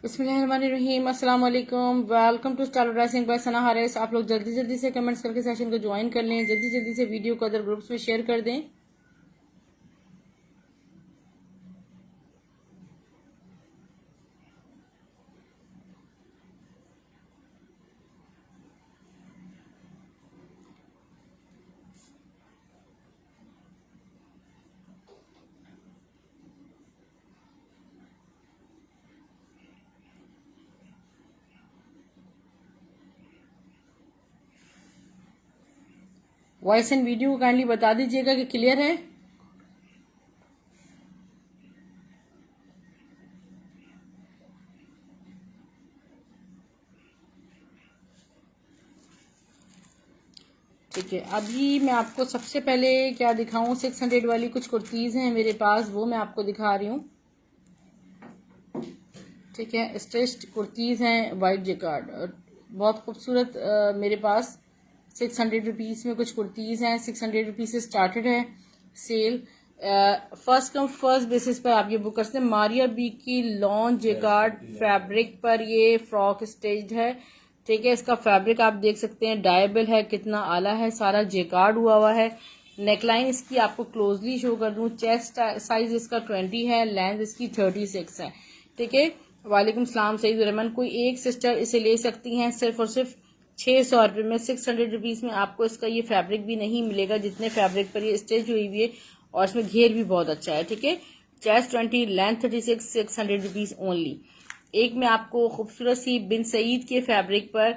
बिस्मिल्लाहिर्रहमानिर्रहीम, अस्सलाम वालेकुम। Welcome to style dressing by Sana Haris. आप लोग जल्दी जल्दी से कमेंट्स करके सेशन को ज्वाइन कर लें, जल्दी जल्दी से वीडियो को अदर ग्रुप्स में शेयर कर दें। वॉइस एंड वीडियो को काइंडली बता दीजिएगा कि क्लियर है। ठीक है, अभी मैं आपको सबसे पहले क्या दिखाऊं, 600 वाली कुछ कुर्तीज़ हैं मेरे पास, वो मैं आपको दिखा रही हूँ। ठीक है, स्ट्रेच्ड कुर्तीज़ हैं, वाइट जेकार्ड, बहुत खूबसूरत। मेरे पास 600 रुपीज़ में कुछ कुर्तीज़ हैं। 600 रुपीज़ से स्टार्टेड है sale. First come first basis पर आप ये बुक कर सकते हैं। मारिया बी की लॉन जेकार्ड फैब्रिक पर ये फ्रॉक स्टेज्ड है। ठीक है, इसका फैब्रिक आप देख सकते हैं, डायबल है, कितना आला है, सारा जेकार्ड हुआ है। नेकलाइन इसकी आपको क्लोजली शो कर दूं। चेस्ट साइज इसका 20 है, लेंथ इसकी 36 है। ठीक है, वालेकुम सलाम सईद रहमान। कोई एक सिस्टर इसे ले सकती हैं सिर्फ और सिर्फ 600 रुपये में। 600 रुपीज़ में आपको इसका ये फैब्रिक भी नहीं मिलेगा जितने फैब्रिक पर ये स्टिच हुई हुई है, और इसमें घेर भी बहुत अच्छा है। ठीक है, चेस्ट 20, लेंथ 36, 600 रुपीज़ ओनली। एक मैं आपको खूबसूरत सी बिन सईद के फैब्रिक पर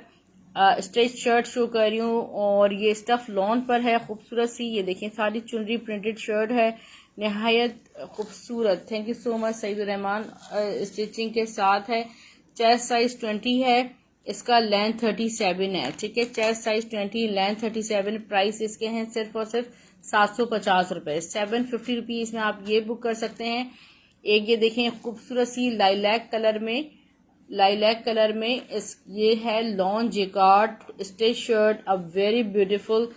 स्ट्रेच शर्ट शो कर रही हूँ, और ये स्टफ लॉन पर है खूबसूरत सी। ये देखें, सारी चुनरी प्रिंटेड शर्ट है, नहायत खूबसूरत। Thank you so much Saeed Rahman. Stitching के साथ है। चेस्ट साइज 20 है, इसका लेंथ 37 है। ठीक है, चेस्ट साइज 20, लेंथ 37। प्राइस इसके हैं सिर्फ और सिर्फ 750 रुपये। 750 रुपीज़ में आप ये बुक कर सकते हैं। एक ये देखें खूबसूरत सी लाइलैक कलर में ये है lawn jacquard stitch shirt, a very beautiful.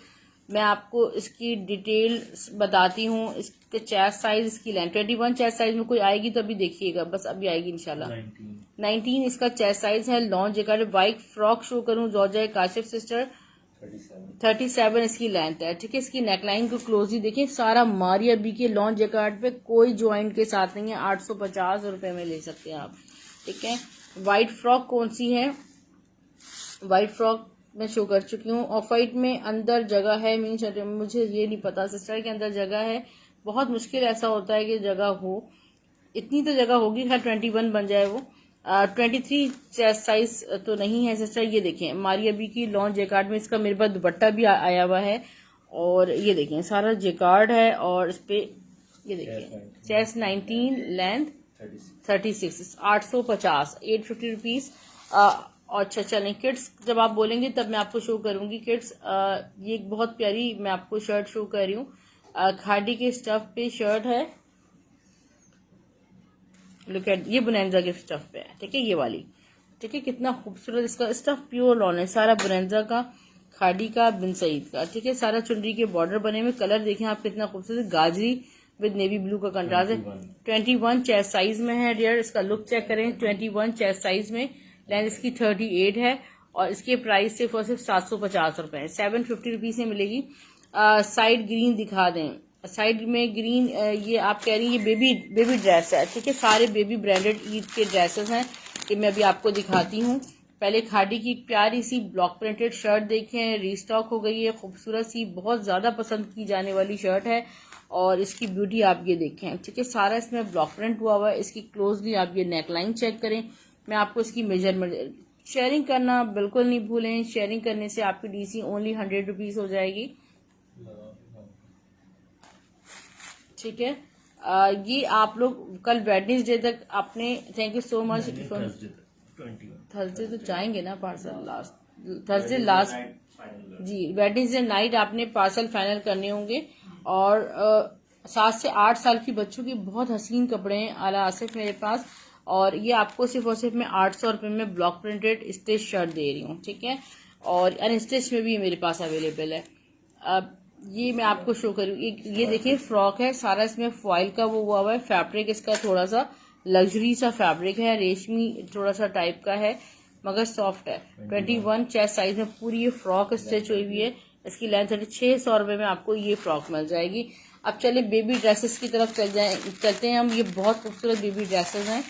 मैं आपको इसकी डिटेल बताती हूँ। इसके चेस्ट साइज, इसकी लेंथ 21 चेस्ट साइज में कोई आएगी तो अभी देखिएगा, बस अभी आएगी इंशाल्लाह। 19 इसका चेस्ट साइज है। Lawn jacquard white frock show करूँ, जोजा काशिफ सिस्टर, 37 इसकी लेंथ है। ठीक है, इसकी नेकलाइन को क्लोजली देखें, सारा मारिया बी के लॉन जेकार्ड पे, कोई ज्वाइंट के साथ नहीं है। 850 रुपये में ले सकते हैं आप। ठीक है, वाइट फ्रॉक कौन सी है, वाइट फ्रॉक मैं शो कर चुकी हूँ। ऑफ वाइट में अंदर जगह है, मीन्स मुझे ये नहीं पता सिस्टर के अंदर जगह है, बहुत मुश्किल ऐसा होता है कि जगह हो। इतनी तो जगह होगी, खैर 21 बन जाए वो। 23 चेस्ट साइज तो नहीं है सिस्टर। ये देखें, मारिया बी की लॉन जेकार्ड में इसका मेरे पास दुपट्टा भी आया हुआ है, और ये देखें सारा जेकार्ड है, और इस पे ये देखें चेस्ट 19, लेंथ 36, 850, 850 रुपीज़। अच्छा चलें, किड्स जब आप बोलेंगे तब मैं आपको शो करूंगी। किड्स ये एक बहुत प्यारी मैं आपको शर्ट शो कर रही हूँ। खादी के स्टफ पे शर्ट है, लुक एट, ये बुनेंजा के स्टफ पे है। ठीक है, ये वाली। ठीक है, कितना खूबसूरत इसका स्टफ, प्योर लॉन है, सारा बुनेंजा का, खादी का, बिन सईद का। ठीक है, सारा चुनरी के बॉर्डर बने हुए, कलर देखें आप कितना खूबसूरत, गाजरी विद नेवी ब्लू का कंट्रास्ट है। 21 चेस्ट साइज में है डियर, इसका लुक चेक करें। 21 चेस्ट साइज में, लेंथ इसकी 38 है, और इसके प्राइस सिर्फ और सिर्फ 750 रुपए है। 750 रुपीज में मिलेगी। साइड ग्रीन दिखा दें, साइड में ग्रीन, ये आप कह रही हैं ये बेबी ड्रेस है। ठीक है, सारे बेबी ब्रांडेड ईद के ड्रेसेस हैं, ये मैं अभी आपको दिखाती हूँ। पहले खादी की प्यारी सी ब्लॉक प्रिंटेड शर्ट देखें, रीस्टॉक हो गई है, खूबसूरत सी, बहुत ज्यादा पसंद की जाने वाली शर्ट है, और इसकी ब्यूटी आप ये देखें। ठीक है, सारा इसमें ब्लॉक प्रिंट हुआ हुआ है। इसकी क्लोजली आप ये नेकलाइन चेक करें। मैं आपको इसकी मेजरमेंट, शेयरिंग करना बिल्कुल नहीं भूलें, शेयरिंग करने से आपकी डीसी ओनली 100 रुपीज हो जाएगी। ठीक है, ये आप लोग कल वेडनेसडे तक आपने, thank you so much. Thursday तो जाएंगे ना पार्सल, लास्ट थर्सडे लास्ट जी, वेडनेसडे नाइट आपने पार्सल फाइनल करने होंगे। और 7 से 8 साल की बच्चों की बहुत हसीन कपड़े हैं आला आसिफ मेरे पास, और ये आपको सिर्फ और सिर्फ मैं 800 रुपये में ब्लॉक प्रिंटेड स्टिच शर्ट दे रही हूँ। ठीक है, और अनस्टिच में भी मेरे पास अवेलेबल है। अब ये मैं आपको शो करूँ, ये देखिए फ्रॉक है, सारा इसमें फॉइल का वो हुआ हुआ है, फैब्रिक इसका थोड़ा सा लग्जरी सा फैब्रिक है, रेशमी थोड़ा सा टाइप का है मगर सॉफ्ट है। 21 चेस्ट साइज में पूरी ये फ्रॉक स्टिच हुई हुई है। इसकी लेंथ 600 रुपये में आपको ये फ्रॉक मिल जाएगी। अब चले बेबी ड्रेसेस की तरफ चलते हैं हम। ये बहुत खूबसूरत बेबी ड्रेसेस हैं,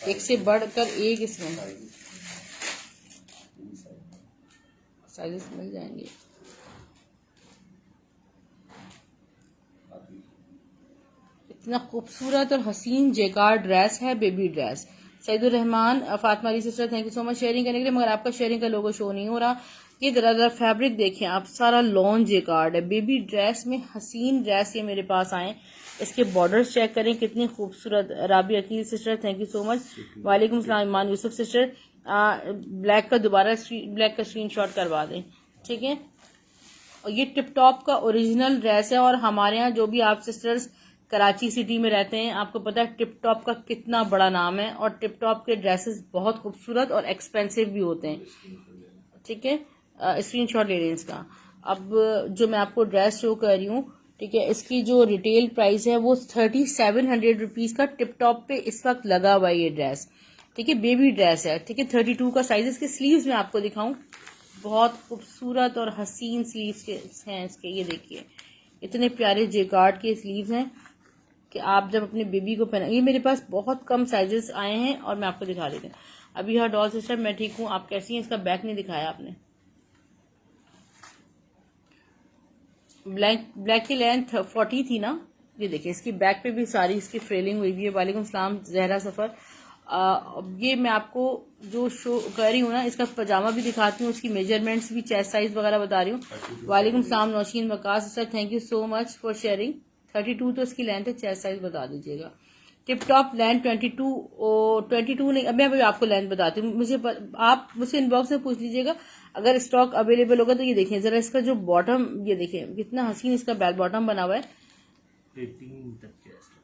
एक से बढ़कर एक इसमें साइजेस मिल जाएंगे। इतना खूबसूरत और हसीन जेकार्ड ड्रेस है, baby dress. Saeedur Rahman Fatima Ali sister, thank you so much sharing करने के लिए, मगर आपका शेयरिंग का लोगो शो नहीं हो रहा। ये दरअसल फैब्रिक देखें आप, सारा लॉन जेकार्ड है, बेबी ड्रेस में हसीन ड्रेस ये मेरे पास आए। इसके बॉर्डर्स चेक करें कितनी खूबसूरत। Rabi Akeel sister, thank you so much. वालेकुम सलाम ईमान यूसुफ सिस्टर, ब्लैक का दोबारा ब्लैक का स्क्रीनशॉट करवा दें, ठीक है। और ये टिप टॉप का ओरिजिनल ड्रेस है। और हमारे यहाँ जो भी आप सिस्टर्स कराची सिटी में रहते हैं, आपको पता है टिप टॉप का कितना बड़ा नाम है, और टिप टॉप के ड्रेसेस बहुत खूबसूरत और एक्सपेंसिव भी होते हैं, ठीक है। स्क्रीनशॉट ले लें इसका। अब जो मैं आपको ड्रेस शो कर रही हूँ, ठीक है, इसकी जो रिटेल प्राइस है वो 3700 रुपीज का टिप टॉप पे इस वक्त लगा हुआ है ये ड्रेस, ठीक है। बेबी ड्रेस है, ठीक है। 32 का साइज। इसके स्लीव्स में आपको दिखाऊं, बहुत खूबसूरत और हसीन स्लीव्स के हैं इसके। ये देखिए इतने प्यारे जेकार्ड के स्लीव्स हैं कि आप जब अपने बेबी को पहना। ये मेरे पास बहुत कम साइजेस आए हैं और मैं आपको दिखा देती हूँ। अभी हाँ डॉल सिस्टर, मैं ठीक हूँ, आप कैसी हैं? इसका बैक नहीं दिखाया आपने। ब्लैक की लेंथ 40 थी ना। ये देखिए इसकी बैक पे भी सारी इसकी फ्रेलिंग हुई हुई है। वालेकुम सलाम जहरा सफर। ये मैं आपको जो शो कर रही हूँ ना, इसका पजामा भी दिखाती हूँ, उसकी मेजरमेंट्स भी, चेस्ट साइज वगैरह बता रही हूँ। वालेकुम सलाम Nausheen Waqas sir, thank you so much for sharing. 32 तो इसकी लेंथ है, चेस्ट साइज बता दीजिएगा। टिप टॉप लेंथ 22 नहीं, अब मैं आपको लेंथ बताती हूँ। आप मुझसे इनबॉक्स में पूछ लीजिएगा अगर स्टॉक अवेलेबल होगा तो। ये देखें जरा इसका जो बॉटम, ये देखें कितना हसीन इसका बेल बॉटम बना हुआ है। 18 तक चेस्ट,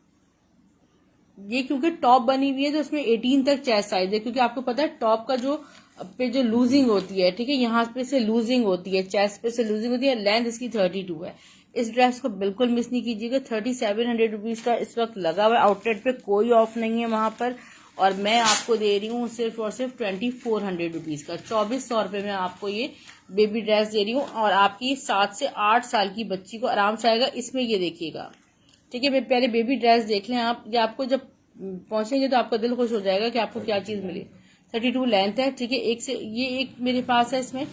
ये क्योंकि टॉप बनी हुई है तो उसमें 18 तक चेस्ट साइज है, क्योंकि आपको पता है टॉप का जो लूजिंग होती है, ठीक है, यहाँ पे से लूजिंग होती है, चेस्ट पे से लूजिंग होती है। लेंथ इसकी 32 है। इस ड्रेस को बिल्कुल मिस नहीं कीजिएगा। 3700 रुपीज का इस वक्त लगा हुआ है। आउटलेट पे कोई ऑफ नहीं है वहां पर, और मैं आपको दे रही हूँ सिर्फ और सिर्फ 2400 रुपीज का। 2400 रुपये में आपको ये बेबी ड्रेस दे रही हूँ, और आपकी 7 से 8 साल की बच्ची को आराम से आएगा। इसमें ये देखिएगा, ठीक है। पहले बेबी ड्रेस देख लें आप, ये आपको जब पहुंचेंगे तो आपका दिल खुश हो जाएगा कि आपको क्या चीज मिली। 32 लेंथ है, ठीक है। एक मेरे पास है, इसमें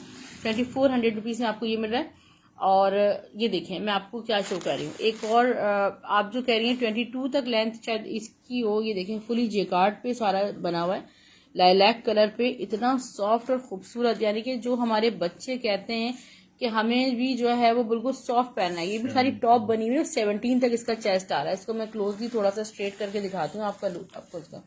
2400 रुपीज में आपको ये मिल रहा है। और ये देखें मैं आपको क्या शो कर रही हूँ। एक और आप जो कह रही हैं 22 तक लेंथ शायद इसकी हो, ये देखें फुली जेकार्ड पे सारा बना हुआ है, लाइलैक कलर पे, इतना सॉफ्ट और खूबसूरत। यानी कि जो हमारे बच्चे कहते हैं कि हमें भी जो है वो बिल्कुल सॉफ्ट पहनना है। ये भी सारी टॉप बनी हुई है। 17 तक इसका चेस्ट आ रहा है। इसको मैं क्लोजली थोड़ा सा स्ट्रेट करके दिखाती हूँ आपका लुक आपको इसका,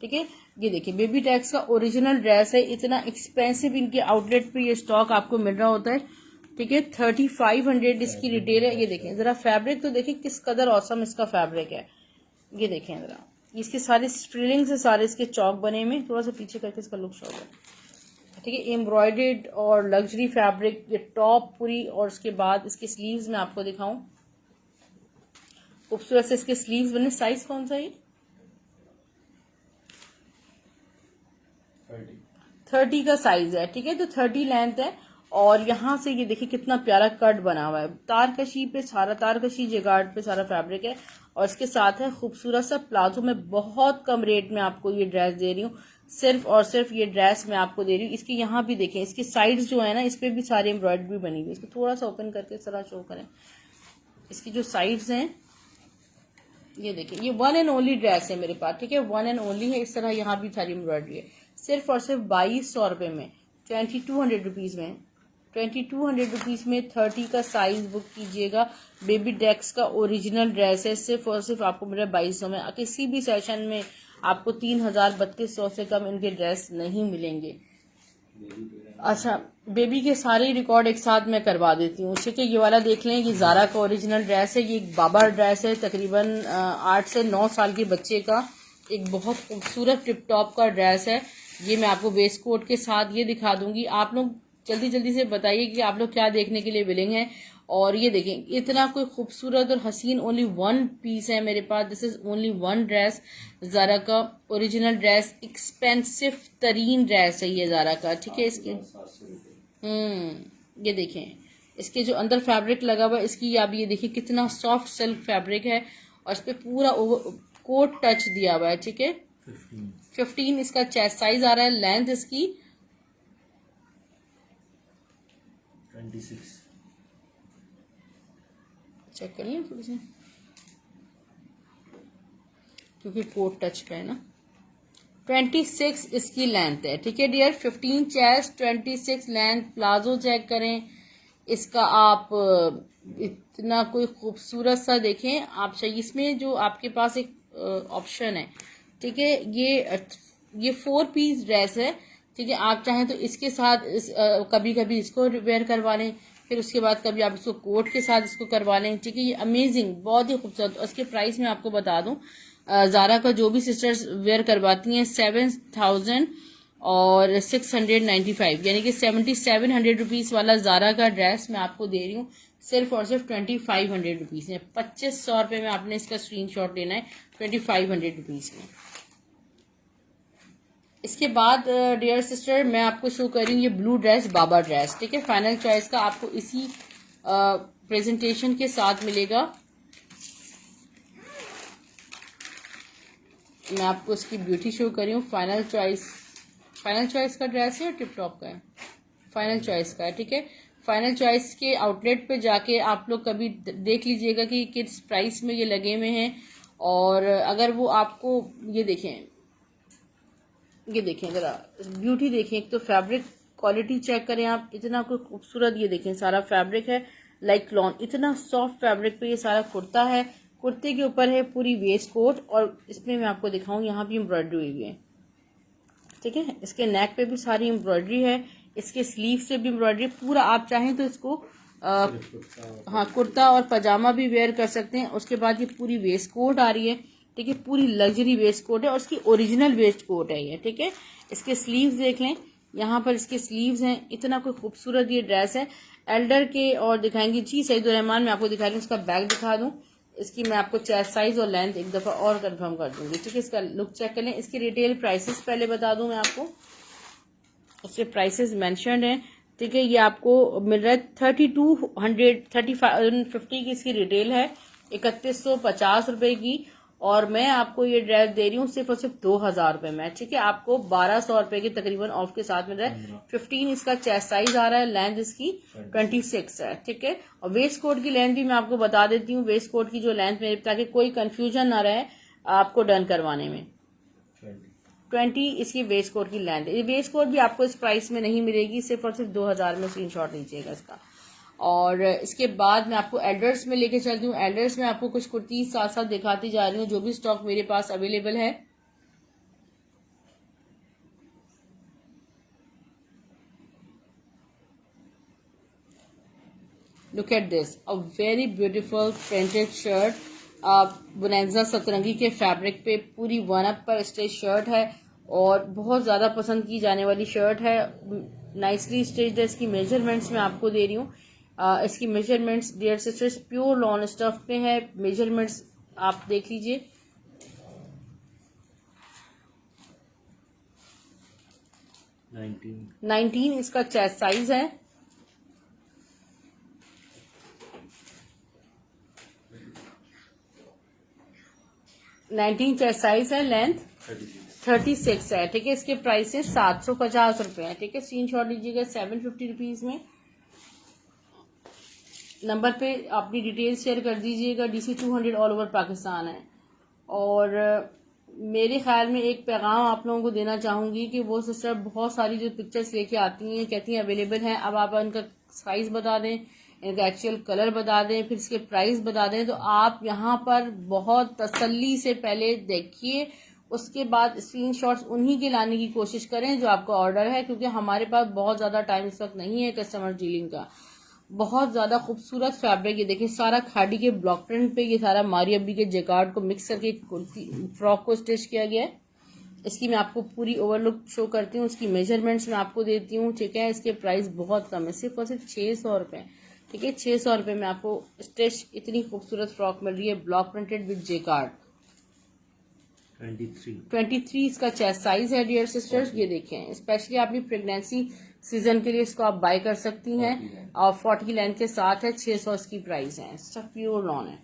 ठीक है। ये देखिए बेबी टैक्स का ओरिजिनल ड्रेस है। इतना एक्सपेंसिव इनके आउटलेट पे ये स्टॉक आपको मिल रहा होता है, ठीक है। 3500 इसकी रिटेल है। ये देखें जरा फैब्रिक तो देखिए किस कदर औसम इसका फैब्रिक है। ये देखें जरा, इसके सारे फ्रिलिंग से सारे इसके चौक बने हुए। थोड़ा सा पीछे करके इसका लुक शो है, ठीक है। एम्ब्रॉयडेड और लग्जरी फैब्रिक, ये टॉप पूरी, और उसके बाद इसके स्लीव्स में आपको दिखाऊं, खूबसूरत से इसके स्लीव्स बने। साइज कौन सा है? 30 का साइज है, ठीक है। तो 30 लेंथ है। और यहाँ से ये देखिए कितना प्यारा कट बना हुआ है, तारकशी पे सारा, तारकशी जेगार्ड पे सारा फैब्रिक है। और इसके साथ है खूबसूरत सा प्लाजो। में बहुत कम रेट में आपको ये ड्रेस दे रही हूँ, सिर्फ और सिर्फ ये ड्रेस मैं आपको दे रही हूँ। इसके यहाँ भी देखें, इसकी साइड्स जो है ना, इस पे भी सारी एम्ब्रॉयडरी बनी हुई है। इसको थोड़ा सा ओपन करके इस तरह शो करें। इसकी जो साइड्स हैं ये देखिए, ये वन एंड ओनली ड्रेस है मेरे पास, ठीक है, वन एंड ओनली है। इस तरह यहाँ भी सारी एम्ब्रॉयडरी है। सिर्फ और सिर्फ 2200 रुपये में, 2200 रुपीज में, 2200 रुपीज में 30 का साइज बुक कीजिएगा। बेबी डेक्स का ओरिजिनल ड्रेस है। सिर्फ और सिर्फ आपको मेरा 2200 में। किसी भी सेशन में आपको 3000-3200 से कम इनके ड्रेस नहीं मिलेंगे। अच्छा, बेबी के सारे रिकॉर्ड एक साथ मैं करवा देती हूँ, ठीक है। ये वाला देख लें, ये ज़ारा का ओरिजिनल ड्रेस है। ये एक बाबा ड्रेस है, तकरीबन 8 से 9 साल के बच्चे का एक बहुत खूबसूरत टिप टॉप का ड्रेस है। ये मैं आपको वेस्ट कोट के साथ ये दिखा दूंगी। आप लोग जल्दी जल्दी से बताइए कि आप लोग क्या देखने के लिए विलिंग हैं। और ये देखें इतना कोई खूबसूरत और हसीन ओनली वन पीस है मेरे पास। This is only one dress, Zara का ओरिजिनल ड्रेस, एक्सपेंसिव तरीन ड्रेस है ये ज़ारा का, ठीक है। इसके ये देखें इसके जो अंदर फैब्रिक लगा हुआ है इसकी, आप ये देखिए कितना सॉफ्ट सिल्क फैब्रिक है और इस पे पूरा कोट टच दिया हुआ है, ठीक है। 15 इसका चेस्ट साइज आ रहा है, लेंथ इसकी 26। चेक कर लें थोड़ी सी, क्योंकि कोट टच पे है ना। 26 इसकी लेंथ है, ठीक है dear. 15 chest, 26 length. Palazzo check करें इसका आप, इतना कोई खूबसूरत सा देखें आप। चाहिए इसमें जो आपके पास एक ऑप्शन है, ठीक है। ये 4 पीस ड्रेस है, ठीक है। आप चाहें तो इसके साथ कभी कभी इसको वेयर करवा लें, फिर उसके बाद कभी आप इसको कोट के साथ इसको करवा लें, ठीक है। ये अमेजिंग, बहुत ही खूबसूरत। उसके प्राइस में आपको बता दूं, ज़ारा का जो भी सिस्टर्स वेयर करवाती हैं 7,000 और 695, यानी कि 7,700 रुपीज़ वाला ज़ारा का ड्रेस मैं आपको दे रही हूँ सिर्फ और सिर्फ 2,500 रुपीज़ में। 2,500 रुपये में आपने इसका स्क्रीनशॉट लेना है, 2,500 रुपीज़ में। इसके बाद डियर सिस्टर मैं आपको शो कर रही हूँ ये ब्लू ड्रेस, बाबा ड्रेस, ठीक है। फाइनल चॉइस का आपको इसी प्रेजेंटेशन के साथ मिलेगा। मैं आपको इसकी ब्यूटी शो कर रही हूँ। फाइनल चॉइस का ड्रेस है या टिप टॉप का है? फाइनल चॉइस का है, ठीक है। फाइनल चॉइस के आउटलेट पे जाके आप लोग कभी देख लीजिएगा कि किस प्राइस में ये लगे हुए हैं। और अगर वो आपको ये देखें जरा ब्यूटी देखें, एक तो फैब्रिक क्वालिटी चेक करें आप, इतना कोई खूबसूरत। ये देखें सारा फैब्रिक है लाइक लॉन, इतना सॉफ्ट फैब्रिक पे ये सारा कुर्ता है। कुर्ते के ऊपर है पूरी वेस्ट कोट और इसमें मैं आपको दिखाऊं यहाँ भी एम्ब्रॉयडरी हुई है, ठीक है। इसके नेक पे भी सारी एम्ब्रॉयडरी है, इसके स्लीव से भी एम्ब्रॉयडरी पूरा। आप चाहें तो इसको हाँ कुर्ता और पजामा भी वेयर कर सकते हैं। उसके बाद ये पूरी वेस्ट कोट आ रही है, ठीक है। पूरी लग्जरी वेस्ट कोट है और इसकी ओरिजिनल वेस्ट कोट है ये, ठीक है। इसके स्लीव्स देख लें, यहाँ पर इसके स्लीव्स हैं। इतना कोई खूबसूरत ये ड्रेस है एल्डर के। और दिखाएंगे जी सईद रहमान, मैं आपको दिखा रही हूँ। इसका बैग दिखा दूँ, इसकी मैं आपको चेस्ट साइज और लेंथ एक दफ़ा और कंफर्म कर दूंगी, ठीक है। इसका लुक चेक कर लें। इसके रिटेल प्राइसेस पहले बता दूं मैं आपको, इसके प्राइसेस मेंशन्ड हैं, ठीक है। ये आपको मिल रहा है 3,250 की इसकी रिटेल है, 3,150 रुपए की। और मैं आपको ये ड्रेस दे रही हूँ सिर्फ और सिर्फ 2,000 रुपए में, ठीक है। आपको 1,200 रुपए के तकरीबन ऑफ के साथ मिल रहा है। 15 इसका चेस्ट साइज आ रहा है, लेंथ इसकी 26 है, ठीक है। और वेस्ट कोट की लेंथ भी मैं आपको बता देती हूँ, वेस्ट कोट की जो लेंथ मेरे, ताकि कोई कंफ्यूजन ना रहे आपको डन करवाने में। 20 इसकी वेस्ट कोट की लेंथ है। ये वेस्ट कोट भी आपको इस प्राइस में नहीं मिलेगी, सिर्फ और सिर्फ 2,000 में स्क्रीनशॉट लीजिएगा इसका। और इसके बाद मैं आपको एल्डर्स में लेके चलती हूँ। एल्डर्स में आपको कुछ कुर्ती साथ साथ दिखाती जा रही हूँ जो भी स्टॉक मेरे पास अवेलेबल है। Look at this, a very beautiful printed shirt, bonanza सतरंगी के फैब्रिक पे पूरी वन अप पर स्टिच शर्ट है और बहुत ज़्यादा पसंद की जाने वाली शर्ट है। नाइसली स्टिच्ड है। इसकी मेजरमेंट्स मैं आपको दे रही हूँ। इसकी measurements dear sisters pure lawn stuff पे है। मेजरमेंट्स आप देख लीजिए। नाइनटीन इसका चेस्ट साइज है, 19 चेस्ट साइज है, लेंथ 36 है, ठीक है। इसके प्राइस है 750 रुपए है, ठीक है। स्क्रीनशॉट लीजिएगा 750 रुपीज में। नंबर पे अपनी डिटेल शेयर कर दीजिएगा। DC 200 ऑल ओवर पाकिस्तान है। और मेरे ख्याल में एक पैगाम आप लोगों को देना चाहूंगी कि वो सिस्टर बहुत सारी जो पिक्चर्स लेके आती हैं, कहती हैं अवेलेबल हैं, अब आप उनका साइज बता दें, इनका एक्चुअल कलर बता दें, फिर इसके प्राइस बता दें, तो आप यहाँ पर बहुत तसल्ली से पहले देखिए, उसके बाद स्क्रीनशॉट्स उन्हीं के लाने की कोशिश करें जो आपका ऑर्डर है, क्योंकि हमारे पास बहुत ज़्यादा टाइम इस वक्त नहीं है कस्टमर डीलिंग का। बहुत ज़्यादा खूबसूरत फैब्रिक, ये देखिए सारा खाड़ी के ब्लॉक प्रिंट पे ये सारा मारी अब्बी के जैकार्ड को मिक्स करके कुर्ती फ्रॉक को स्टिच किया गया है। इसकी मैं आपको पूरी ओवरलुक शो करती हूँ, उसकी मेजरमेंट्स मैं आपको देती हूँ, ठीक है। इसके प्राइस बहुत कम है, सिर्फ और सिर्फ 600 रुपये, ठीक है। 600 रुपये में आपको स्टिच इतनी खूबसूरत फ्रॉक मिल रही है, ब्लॉक प्रिंटेड विद जेकार्ड। 23 इसका चेस्ट साइज है डियर सिस्टर्स। ये देखें, स्पेशली आपकी प्रेगनेंसी सीजन के लिए इसको आप बाय कर सकती हैं, और 40 लेंथ के साथ है। 600 इसकी प्राइस है, सब प्योर लॉन है।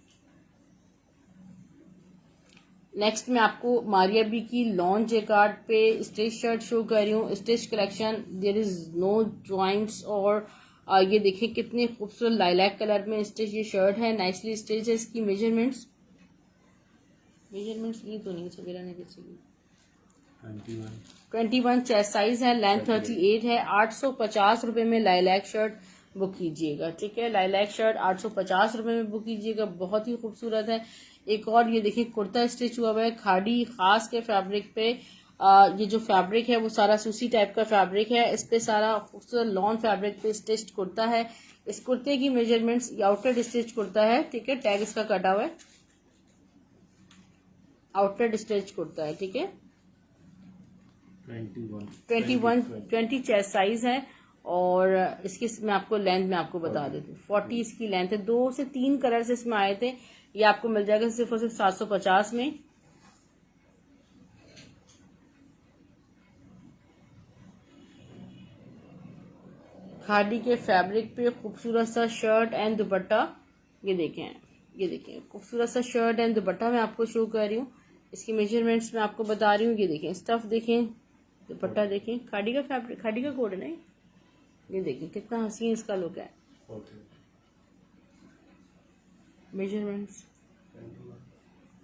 नेक्स्ट मैं आपको मारिया बी की लॉन जेकार्ड पे स्टिच शर्ट शो कर रही हूँ। Stitch collection, there is no joints, और ये देखिए कितने खूबसूरत लाइलैक कलर में स्टिच ये शर्ट है, नाइसली स्टिच है। इसकी मेजरमेंट्स ये तो नहीं सवेरा ने किसी की 21 चेस्ट साइज है, लेंथ 38 है। 850 रुपये में लाइलैक शर्ट बुक कीजिएगा, ठीक है। लाइलैक शर्ट 850 रुपये में बुक कीजिएगा, बहुत ही खूबसूरत है। एक और ये देखिए कुर्ता स्टिच हुआ हुआ है खाड़ी खास के फैब्रिक पे। ये जो फैब्रिक है वो सारा सूसी टाइप का फैब्रिक है, इस पे सारा खूबसूरत लॉन फैब्रिक पे स्टिच कुर्ता है। इस कुर्ते की मेजरमेंट्स, आउटलेट स्टिच कुर्ता है, ठीक है। टैग इसका कटा हुआ है, आउटलेट स्टिच कुर्ता है, ठीक है। 20 चेस्ट साइज है, और इसकी मैं आपको लेंथ में आपको बता देती हूँ। 40 इसकी लेंथ है। 2 से 3 कलर्स इसमें आए थे, ये आपको मिल जाएगा सिर्फ और सिर्फ 750 में। खादी के फैब्रिक पे खूबसूरत सा शर्ट एंड दुपट्टा, ये देखें खूबसूरत सा शर्ट एंड दुपट्टा मैं आपको शो कर रही हूँ। इसकी मेजरमेंट्स मैं आपको बता रही हूँ। ये देखें स्टफ, देखें दुपट्टा, देखें खादी का फैब्रिक, खादी का कोड है ना। ये देखें कितना हसीन इसका लुक है। मेजरमेंट्स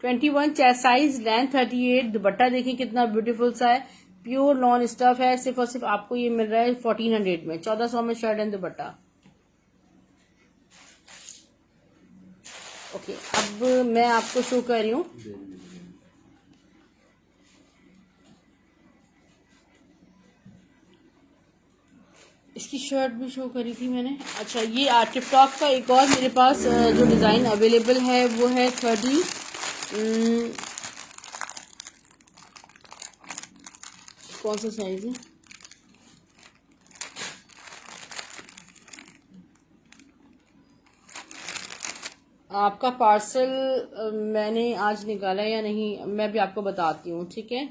21 चेस्ट साइज, लेंथ 38, दुपट्टा देखें कितना ब्यूटीफुल सा है, प्योर लॉन स्टफ है। सिर्फ और सिर्फ आपको ये मिल रहा है 1400 में, 1400 में शर्ट एंड दुपट्टा। ओके, अब मैं आपको शो कर रही हूँ इसकी शर्ट भी शो करी थी मैंने। अच्छा, ये टिप टॉप का एक और मेरे पास जो डिज़ाइन अवेलेबल है वो है 30, कौन सा साइज है, आपका पार्सल मैंने आज निकाला या नहीं, मैं भी आपको बताती हूँ, ठीक है।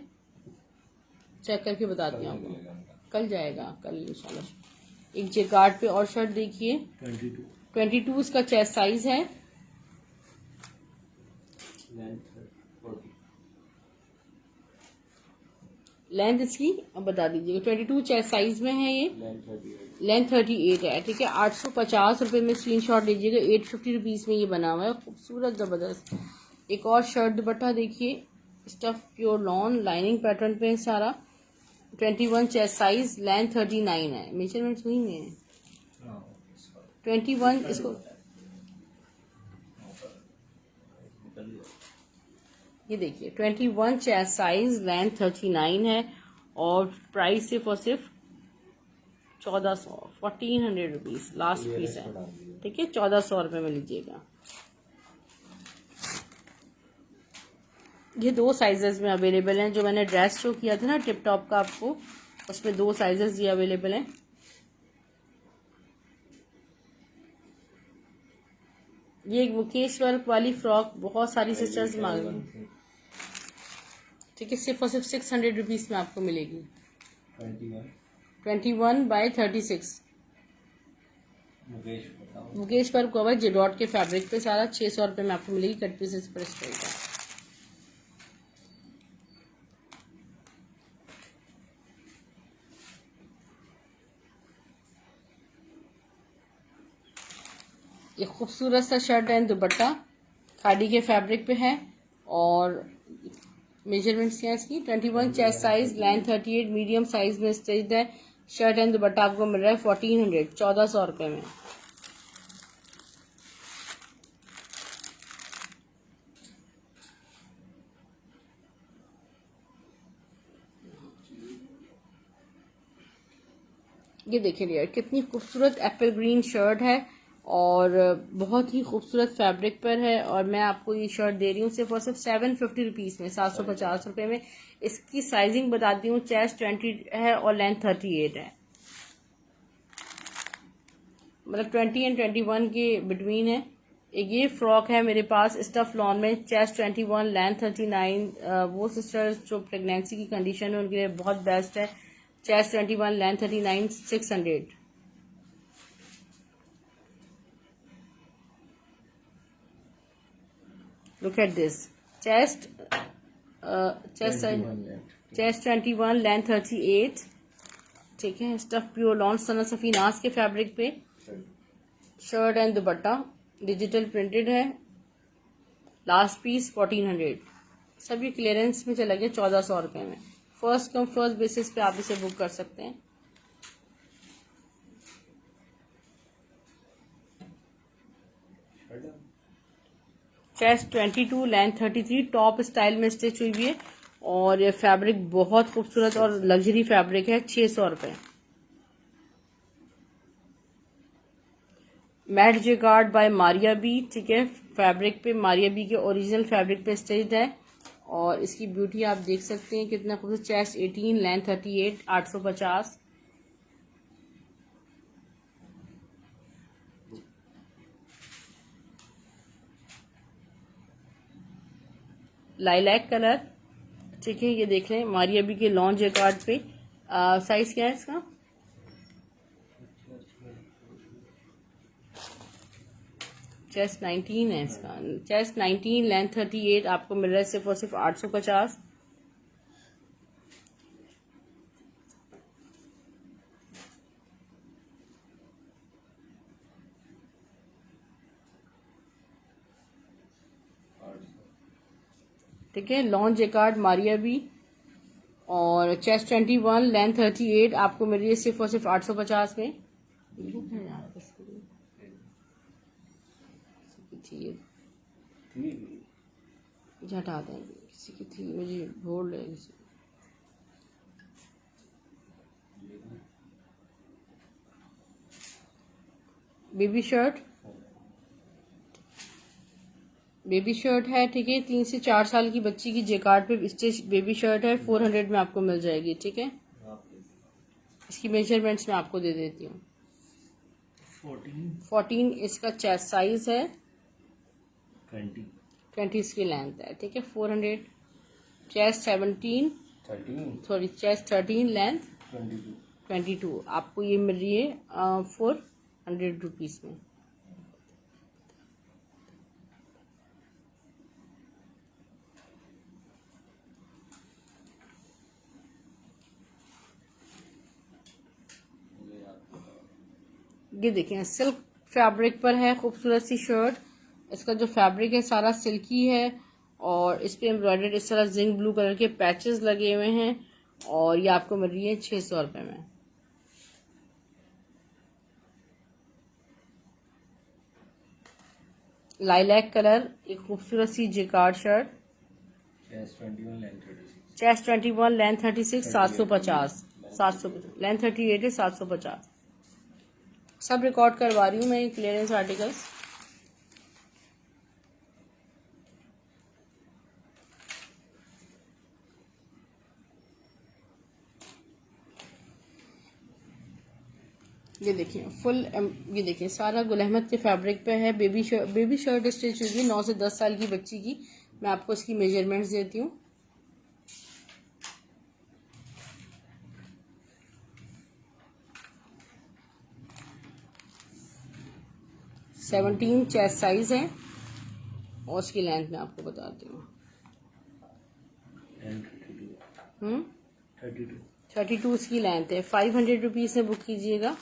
चेक करके बताती हूँ आपको, कल जाएगा, कल इंशाल्लाह। एक जेकार्ड पे और शर्ट देखिए, 22 इसका चेस्ट साइज है, लेंथ इसकी अब बता दीजिएगा। 22 चेस्ट साइज में है, ये लेंथ 38 है, ठीक है। 850 रुपये में स्क्रीनशॉट लीजिएगा। 850 रुपीज़ में ये बना हुआ है, खूबसूरत ज़बरदस्त। एक और शर्ट दुपट्टा देखिए, stuff pure lawn, lining pattern पे सारा। 21 चेस्ट साइज, लेंथ 39 है, मेजरमेंट्स वही में है। 21 इसको, ये देखिए 21 चेस्ट साइज, लेंथ 39 है, और प्राइस सिर्फ और सिर्फ 1400 रुपीज लास्ट पीस है, ठीक है। 1400 रुपये में लीजिएगा। ये 2 साइजेस में अवेलेबल हैं, जो मैंने ड्रेस शो किया था ना टिप टॉप का आपको, उसमें 2 साइजेस ये अवेलेबल हैं। ये एक मुकेश वर्क वाली फ्रॉक बहुत सारी सिस्टर्स मांग रही हैं, ठीक है। सिर्फ और सिर्फ 600 रुपीज़ में आपको मिलेगी। 21/36 मुकेश वर्क कवर जेडॉट के फैब्रिक पे सारा 600 रुपये में आपको मिलेगी, कट पीसेस पर स्ट्रेट है। ये खूबसूरत सा शर्ट एंड दुपट्टा खादी के फैब्रिक पे है, और मेजरमेंट्स क्या है इसकी। 21 chest size, length 38, medium size में स्टिच्ड है। शर्ट एंड दुपट्टा आपको मिल रहा है 1400, 1400 रुपये में। ये देखिए यार कितनी खूबसूरत एप्पल ग्रीन शर्ट है, और बहुत ही खूबसूरत फैब्रिक पर है। और मैं आपको ये शर्ट दे रही हूँ सिर्फ और सिर्फ 750 रुपीज़ में, 750 रुपये में। इसकी साइजिंग बताती हूँ, चेस्ट 20 है और लेंथ 38 है, मतलब 20 एंड 21 के बिटवीन है। एक ये फ्रॉक है मेरे पास स्टफ लॉन में, चेस्ट 21 लेंथ 39। वो सिस्टर्स जो प्रेगनेंसी की कंडीशन है उनके लिए बहुत बेस्ट है। Chest 21 length 39, 600। Look at this, chest chest 21 length 38, ठीक है। Stuff pure lawn Sana Safinaz के फैब्रिक पे, shirt and dupatta digital printed है। Last piece 1400। सब ये क्लियरेंस में चला गया 1400 रुपये में। फर्स्ट कम फर्स्ट बेसिस पे आप इसे बुक कर सकते हैं। चेस्ट 22 लेंथ 33, टॉप स्टाइल में स्टिच हुई है और ये फैब्रिक बहुत खूबसूरत और लग्जरी फैब्रिक है। 600 रुपये। Matte jacquard by Maria B, ठीक है। फैब्रिक पे मारिया बी के ओरिजिनल फैब्रिक पे स्टिच्ड है और इसकी ब्यूटी आप देख सकते हैं कितना खूबसूरत। Chest 18 length 38, 850। लाइलैक कलर, ठीक है। ये देख लें मारिया बी के लॉन्च जेकार्ड पे। साइज क्या है इसका? चेस्ट 19 है इसका, चेस्ट 19 लेंथ 38, आपको मिल रहा है सिर्फ और सिर्फ 850। ठीक है, लॉन्च जेकार्ड मारिया बी और चेस्ट 21 लेंथ 38, आपको मिल रही है सिर्फ और सिर्फ 850 में। हटा देंगे, किसी की थी, मुझे भूल रहे किसी। बेबी शर्ट, बेबी शर्ट है, ठीक है। 3 से 4 साल की बच्ची की जेकार्ड पे स्टिच बेबी शर्ट है, 400 में आपको मिल जाएगी, ठीक है। इसकी मेजरमेंट्स मैं आपको दे देती हूँ। 14 इसका चेस्ट साइज है, 20 इसकी लेंथ है, ठीक है। 400। चेस्ट 17 सॉरी चेस्ट 13 लेंथ 22, आपको ये मिल रही है 400 रुपीज़ में। ये देखें सिल्क फैब्रिक पर है खूबसूरत सी शर्ट। इसका जो फैब्रिक है सारा सिल्की है और इस पे एम्ब्रॉयडर्ड इस तरह जिंक ब्लू कलर के पैचेस लगे हुए हैं और ये आपको मिल रही है 600 रुपये में। लाइलैक कलर, एक खूबसूरत सी jacquard shirt, chest 21 length 36, 750, 750 length 38 है, 750। सब रिकॉर्ड करवा रही हूँ मैं क्लियरेंस आर्टिकल्स। ये देखिए फुल, ये देखिए सारा गुल अहमद के फैब्रिक पे है। बेबी शर्ट स्टिच हुई 9 से 10 साल की बच्ची की। मैं आपको इसकी मेजरमेंट्स देती हूँ। सेवनटीन चेस्ट साइज है और उसकी लेंथ मैं आपको बताती हूँ। 32 इसकी लेंथ है। 500 रुपीज़ से बुक कीजिएगा।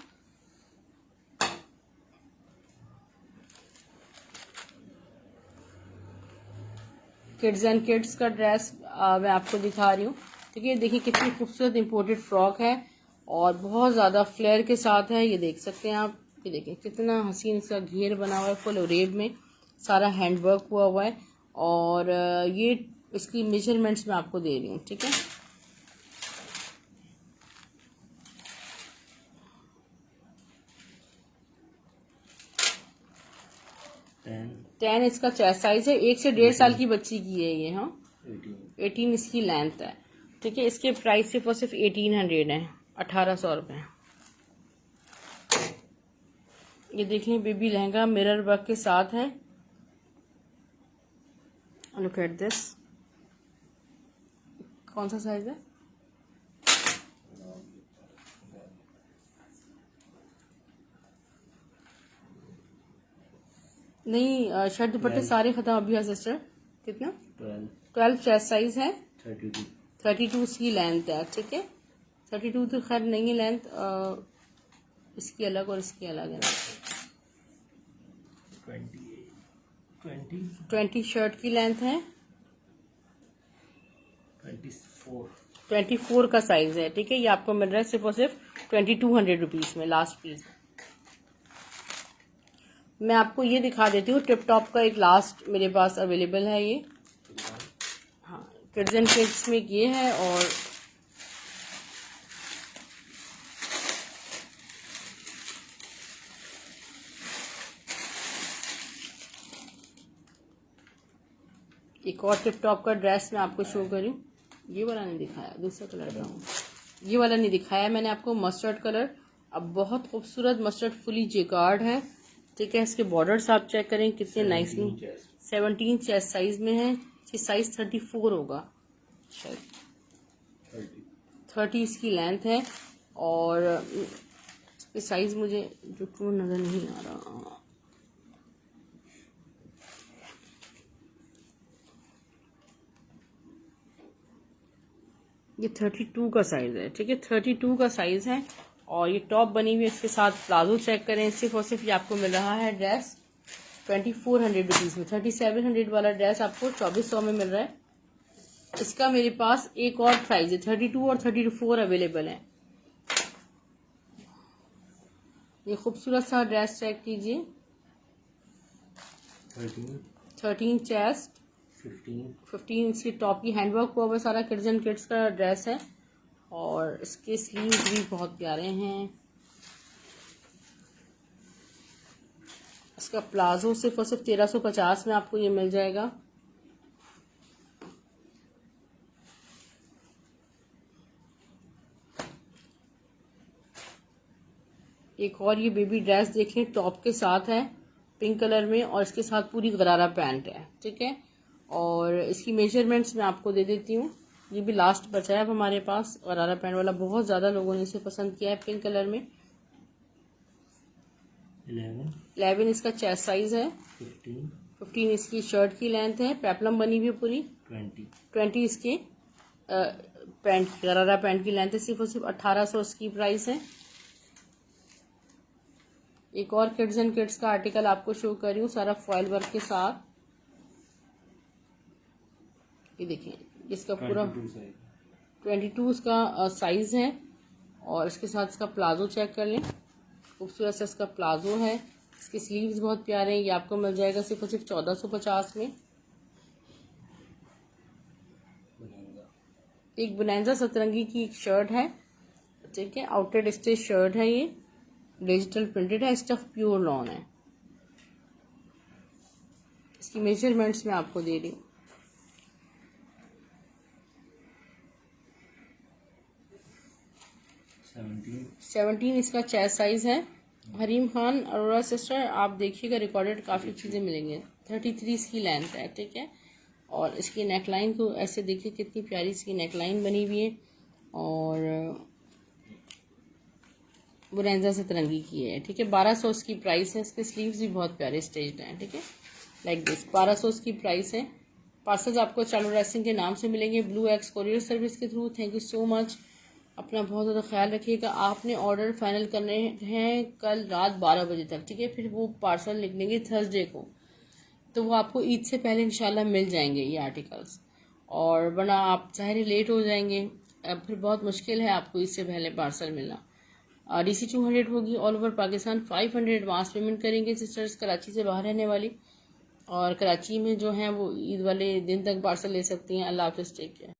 किड्स एंड किड्स का ड्रेस मैं आपको दिखा रही हूँ, ठीक है। देखिए कितनी खूबसूरत इंपोर्टेड फ्रॉक है और बहुत ज़्यादा फ्लेयर के साथ है। ये देख सकते हैं आप, ये देखें कितना हसीन इसका घेर बना हुआ है, फुल ओरेब में सारा हैंडवर्क हुआ है और ये इसकी मेजरमेंट्स मैं आपको दे रही हूँ, ठीक है। 10 इसका चेस्ट साइज है, 1 से 1.5 साल की बच्ची की है ये। हाँ 18 इसकी लेंथ है, ठीक है। इसके प्राइस सिर्फ और सिर्फ 1800 है, 1800 रुपये। ये देख लें बेबी लहंगा मिरर वर्क के साथ है। Look at this. कौन सा साइज है? नहीं, शर्ट दुपट्टे सारे खत्म अभी है सिस्टर। कितना? 12 चेस्ट साइज है, 32 इसकी लेंथ है, ठीक है। 32 तो खैर नहीं है लेंथ, इसकी अलग और इसकी अलग है। 20 शर्ट की लेंथ है, 24 का साइज है, ठीक है। ये आपको मिल रहा है सिर्फ और सिर्फ 2200 रुपीज में, लास्ट पीस। मैं आपको ये दिखा देती हूँ, टिप टॉप का एक लास्ट मेरे पास अवेलेबल है ये। हाँ, किड्स एंड किड्स में ये है। और एक और टिप टॉप का ड्रेस मैं आपको शो करूँ। ये वाला नहीं दिखाया, दूसरा कलर का हूँ। ये वाला नहीं दिखाया मैंने आपको, मस्टर्ड कलर। अब बहुत खूबसूरत मस्टर्ड फुली जेकार्ड है, ठीक है। इसके बॉर्डर्स आप चेक करें कितने नाइसली। 17 चेस्ट साइज में है, इसकी साइज 34 होगा शायद, 30 इसकी लेंथ है। और इसके साइज मुझे जो ट्रू नजर नहीं आ रहा। ये 32 का साइज है, ठीक है। 32 का साइज है। और ये टॉप बनी हुई है, इसके साथ प्लाजो चेक करें। सिर्फ और सिर्फ ये आपको मिल रहा है ड्रेस 2400 रुपीज़ में। 3700 वाला ड्रेस आपको 2400 में मिल रहा है। इसका मेरे पास एक और साइज है, 32 और 34 अवेलेबल है। ये खूबसूरत सा ड्रेस चेक कीजिए। 13 चेस्ट, 15 इसकी टॉप की हैंडवर्क हुआ हुआ सारा किड्स एंड किड्स का ड्रेस है। और इसके स्लीव्स भी बहुत प्यारे हैं। इसका प्लाजो सिर्फ और सिर्फ 1350 में आपको ये मिल जाएगा। एक और ये बेबी ड्रेस देखें, टॉप के साथ है पिंक कलर में, और इसके साथ पूरी गरारा पैंट है, ठीक है। और इसकी मेजरमेंट्स मैं आपको दे देती हूँ। ये भी लास्ट बचा है अब हमारे पास, गरारा पैंट वाला बहुत ज़्यादा लोगों ने इसे पसंद किया है, पिंक कलर में। 11 इसका चेस्ट साइज है, 15 इसकी शर्ट की लेंथ है, पेप्लम बनी हुई है पूरी। 20 इसके पैंट, गरारा पैंट की लेंथ है। सिर्फ और सिर्फ 1800 इसकी प्राइस है। एक और किड्स एंड किड्स का आर्टिकल आपको शो कर रही हूँ, सारा फॉयल वर्क के साथ। ये देखिए, इसका पूरा 22 इसका साइज है। और इसके साथ इसका प्लाजो चेक कर लें, खूबसूरत सा इसका प्लाजो है। इसके स्लीव्स बहुत प्यारे हैं। ये आपको मिल जाएगा सिर्फ और सिर्फ 1450 में। एक बोनेंजा सतरंगी की एक शर्ट है, ठीक है। आउटलेट स्टिच शर्ट है, ये डिजिटल प्रिंटेड है, स्टफ प्योर लॉन है। इसकी मेजरमेंट्स मैं आपको दे रही हूँ। 17 इसका चेस्ट साइज है। हरीम खान अरोरा सिस्टर, आप देखिएगा रिकॉर्डेड काफ़ी चीज़ें मिलेंगी। 33 इसकी लेंथ है, ठीक है। और इसकी नेकलाइन को ऐसे देखिए कितनी प्यारी इसकी नेकलाइन बनी हुई है। और बोनेंजा सतरंगी की है, ठीक है। 1200 इसकी प्राइस है। इसके स्लीव्स भी बहुत प्यारे स्टेज्ड हैं, ठीक है, लाइक दिस। 1200 इसकी प्राइस है। पार्सल्स आपको चालू ड्रेसिंग के नाम से मिलेंगे, ब्लू एक्स कोरियर सर्विस के through. Thank you so much. अपना बहुत ज़्यादा ख्याल रखिएगा। आपने ऑर्डर फाइनल करने हैं कल रात 12 बजे तक, ठीक है। फिर वो पार्सल निकलेंगे थर्सडे को, तो वो आपको ईद से पहले इंशाल्लाह मिल जाएंगे ये आर्टिकल्स। और वरना आप ज़ाहिर लेट हो जाएंगे, अब फिर बहुत मुश्किल है आपको इससे पहले पार्सल मिलना। DC 200 होगी all over Pakistan. 500 advance payment करेंगे सिस्टर्स कराची से बाहर रहने वाली, और कराची में जो हैं वो ईद वाले दिन तक पार्सल ले सकती हैं। अल्लाह हाफ़िज़, टेक केयर।